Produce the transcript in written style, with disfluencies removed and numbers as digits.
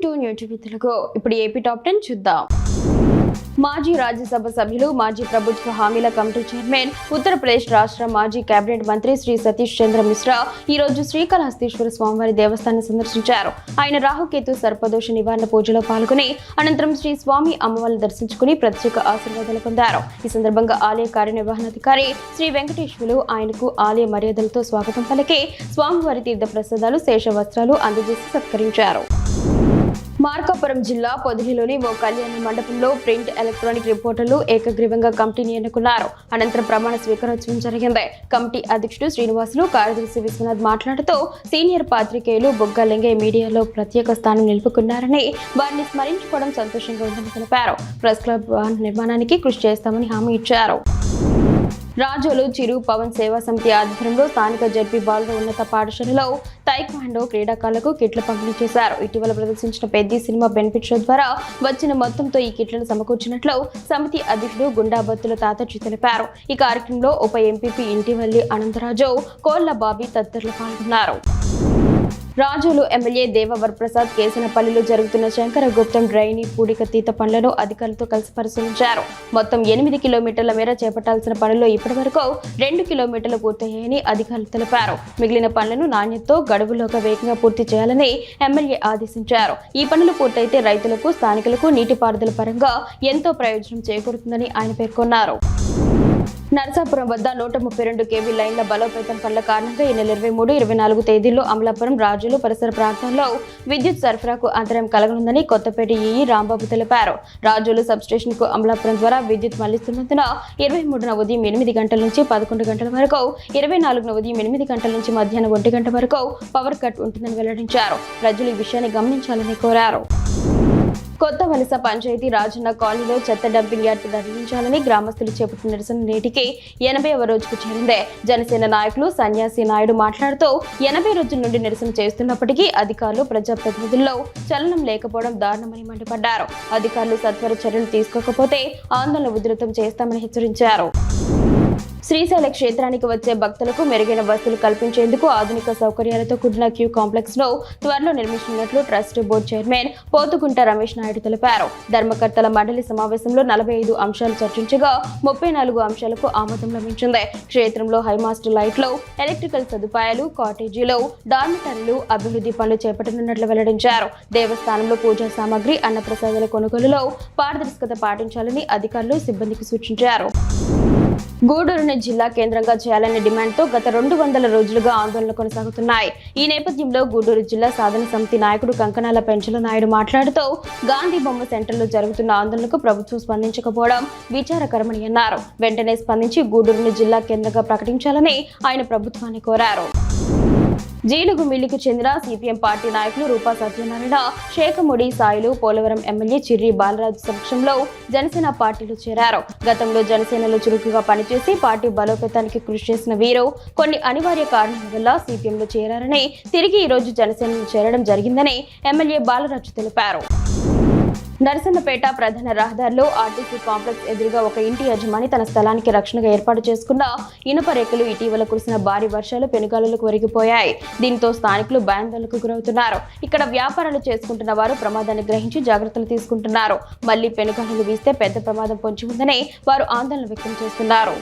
To new TV Telugu. ఇప్పుడు AP top 10 చూద్దాం. మాజీ రాజ్యసభ సభ్యులు, మాజీ ప్రభుత్వ హామీల కమిటీ చైర్మన్, ఉత్తరప్రదేశ్ రాష్ట్ర మాజీ కేబినెట్ మంత్రి శ్రీ సతీష్ చంద్ర మిశ్రా ఈ రోజు శ్రీకాళహస్తీశ్వర స్వామివారి దేవస్థానాన్ని సందర్శించారు. ఆయన రాహుకేతు సర్పదోష నివారణ పూజలో పాల్గొని అనంతరం శ్రీ స్వామి అమ్మవారిని దర్శించుకుని ప్రత్యేక ఆశీర్వాదాలు పొందారు. ఈ సందర్భంగా ఆలయ కార్యనిర్వహణాధికారి శ్రీ వెంకటేశ్వరులు ఆయనకు ఆలయ మర్యాదలతో స్వాగతం పలికి స్వామివారి తీర్థ ప్రసాదాలు, శేష వస్త్రాలు అందజేసి సత్కరించారు. మార్కాపురం జిల్లా పొదిలిలోని ఓ కళ్యాణ మండపంలో ప్రింట్, ఎలక్ట్రానిక్ రిపోర్టర్లు ఏకగ్రీవంగా కమిటీని ఎన్నుకున్నారు. అనంతరం ప్రమాణ స్వీకారోత్సవం జరిగింది. కమిటీ అధ్యక్షుడు శ్రీనివాసులు, కార్యదర్శి విశ్వనాథ్ మాట్లాడుతూ సీనియర్ పాత్రికేయులు బొగ్గ లింగయ్య మీడియాలో ప్రత్యేక స్థానం నిలుపుకున్నారని, వారిని స్మరించుకోవడం సంతోషంగా ఉందని తెలిపారు. ప్రెస్ క్లబ్ నిర్మాణానికి కృషి చేస్తామని హామీ ఇచ్చారు. రాజోలు చిరు పవన్ సేవా సమితి ఆధ్వర్యంలో స్థానిక జడ్పీ బాలుర ఉన్నత పాఠశాలలో తైక్వాండో క్రీడాకారులకు కిట్లు పంపిణీ చేశారు. ఇటీవల ప్రదర్శించిన పెద్ద సినిమా బెనిఫిట్ షో ద్వారా వచ్చిన మొత్తంతో ఈ కిట్లను సమకూర్చినట్లు సమితి అధ్యక్షుడు గుండాబత్తుల తాతజీ తెలిపారు. ఈ కార్యక్రమంలో ఉప ఎంపీపీ ఇంటివల్లి అనంతరాజు, కోళ్ల బాబీ తదితరులు పాల్గొన్నారు. రాజోలు ఎమ్మెల్యే దేవ వరప్రసాద్ కేసనపల్లిలో జరుగుతున్న శంకరగుప్తం డ్రైనీ పూడికతీత పనులను అధికారులతో కలిసి పరిశీలించారు. మొత్తం 8 కిలోమీటర్ల మేర చేపట్టాల్సిన పనుల్లో ఇప్పటివరకు 2 కిలోమీటర్లు పూర్తయ్యాయని అధికారులు తెలిపారు. మిగిలిన పనులను నాణ్యతతో గడువులోగా వేగంగా పూర్తి చేయాలని ఎమ్మెల్యే ఆదేశించారు. ఈ పనులు పూర్తయితే రైతులకు, స్థానికులకు నీటిపారుదల పరంగా ఎంతో ప్రయోజనం చేకూరుతుందని ఆయన పేర్కొన్నారు. నరసాపురం వద్ద 132 kV లైన్ల బలోపేతం పనుల కారణంగా ఈ నెల 23, 24 తేదీల్లో అమలాపురం, రాజులు పరిసర ప్రాంతాల్లో విద్యుత్ సరఫరాకు అంతరాయం కలగనుందని కొత్తపేట ఈఈ రాంబాబు తెలిపారు. రాజులు సబ్స్టేషన్ కు అమలాపురం ద్వారా విద్యుత్ మళ్లిస్తున్నందున 23న ఉదయం 8 గంటల నుంచి 11 గంటల వరకు, 24న ఉదయం 8 గంటల నుంచి మధ్యాహ్నం 1 గంట వరకు పవర్ కట్ ఉంటుందని వెల్లడించారు. ప్రజలు ఈ విషయాన్ని గమనించాలని కోరారు. కొత్త వలస పంచాయతీ రాజన్న కాలనీలో చెత్త డంపింగ్ యార్డ్ తరలించాలని గ్రామస్తులు చేపట్టిన నిరసన నేటికి 80వ రోజుకు చేరింది. జనసేన నాయకులు సన్యాసి నాయుడు మాట్లాడుతూ 80 రోజుల నుండి నిరసన చేస్తున్నప్పటికీ అధికారులు, ప్రజాప్రతినిధుల్లో చలనం లేకపోవడం దారుణమని మండిపడ్డారు. అధికారులు సత్వర చర్యలు తీసుకోకపోతే ఆందోళన ఉధృతం చేస్తామని హెచ్చరించారు. శ్రీశైల క్షేత్రానికి వచ్చే భక్తులకు మెరుగైన వసతులు కల్పించేందుకు ఆధునిక సౌకర్యాలతో కూడిన క్యూ కాంప్లెక్స్ ను త్వరలో నిర్మించనున్నట్లు trust board chairman Pothugunta Ramesh Naidu తెలిపారు. ధర్మకర్తల మండలి సమావేశంలో 45 అంశాలు చర్చించగా 34 అంశాలకు ఆమోదం లభించింది. క్షేత్రంలో హైమాస్ట్ లైట్లు, ఎలక్ట్రికల్ సదుపాయాలు, కాటేజీలు, డార్మిటరీలు అభివృద్ధి పనులు చేపట్టనున్నట్లు వెల్లడించారు. దేవస్థానంలో పూజా సామాగ్రి, అన్నప్రసాదాల కొనుగోలులో పారదర్శకత పాటించాలని అధికారులు, సిబ్బందికి సూచించారు. గూడూరుని జిల్లా కేంద్రంగా చేయాలనే డిమాండ్తో గత 200 రోజులుగా ఆందోళనలు కొనసాగుతున్నాయి. ఈ నేపథ్యంలో గూడూరు జిల్లా సాధన సమితి నాయకుడు కంకణాల పెంచల నాయుడు మాట్లాడుతూ గాంధీ బొమ్మ సెంటర్లో జరుగుతున్న ఆందోళనకు ప్రభుత్వం స్పందించకపోవడం విచారకరమని అన్నారు. వెంటనే స్పందించి గూడూరుని జిల్లా కేంద్రంగా ప్రకటించాలని ఆయన ప్రభుత్వాన్ని కోరారు. జీలుగుమిల్లికి చెందిన సిపిఎం పార్టీ నాయకులు రూపా సత్యనారాయణ, శేఖముడి సాయిలు పోలవరం ఎమ్మెల్యే చిర్రి బాలరాజు సమక్షంలో జనసేన పార్టీలో చేరారు. గతంలో జనసేనలో చురుకుగా పనిచేసి పార్టీ బలోపేతానికి కృషి చేసిన వీరు కొన్ని అనివార్య కారణాల వల్ల సిపిఎంలో చేరారని, తిరిగి ఈ రోజు జనసేనలో చేరడం జరిగిందని ఎమ్మెల్యే బాలరాజు తెలిపారు. నరసన్నపేట ప్రధాన రహదారిలో ఆర్టీసీ కాంప్లెక్స్ ఎదురుగా ఒక ఇంటి యజమాని తన స్థలానికి రక్షణగా ఏర్పాటు చేసుకున్న ఇనుప రేకులు ఇటీవల కురిసిన భారీ వర్షాలు పెనుగాలులకు ఒరిగిపోయాయి. దీంతో స్థానికులు భయాందోళనకు గురవుతున్నారు. ఇక్కడ వ్యాపారాలు చేసుకుంటున్న వారు ప్రమాదాన్ని గ్రహించి జాగ్రత్తలు తీసుకుంటున్నారు. మళ్లీ పెనుగాలులు వీస్తే పెద్ద ప్రమాదం పొంచి ఉందని వారు ఆందోళన వ్యక్తం చేస్తున్నారు.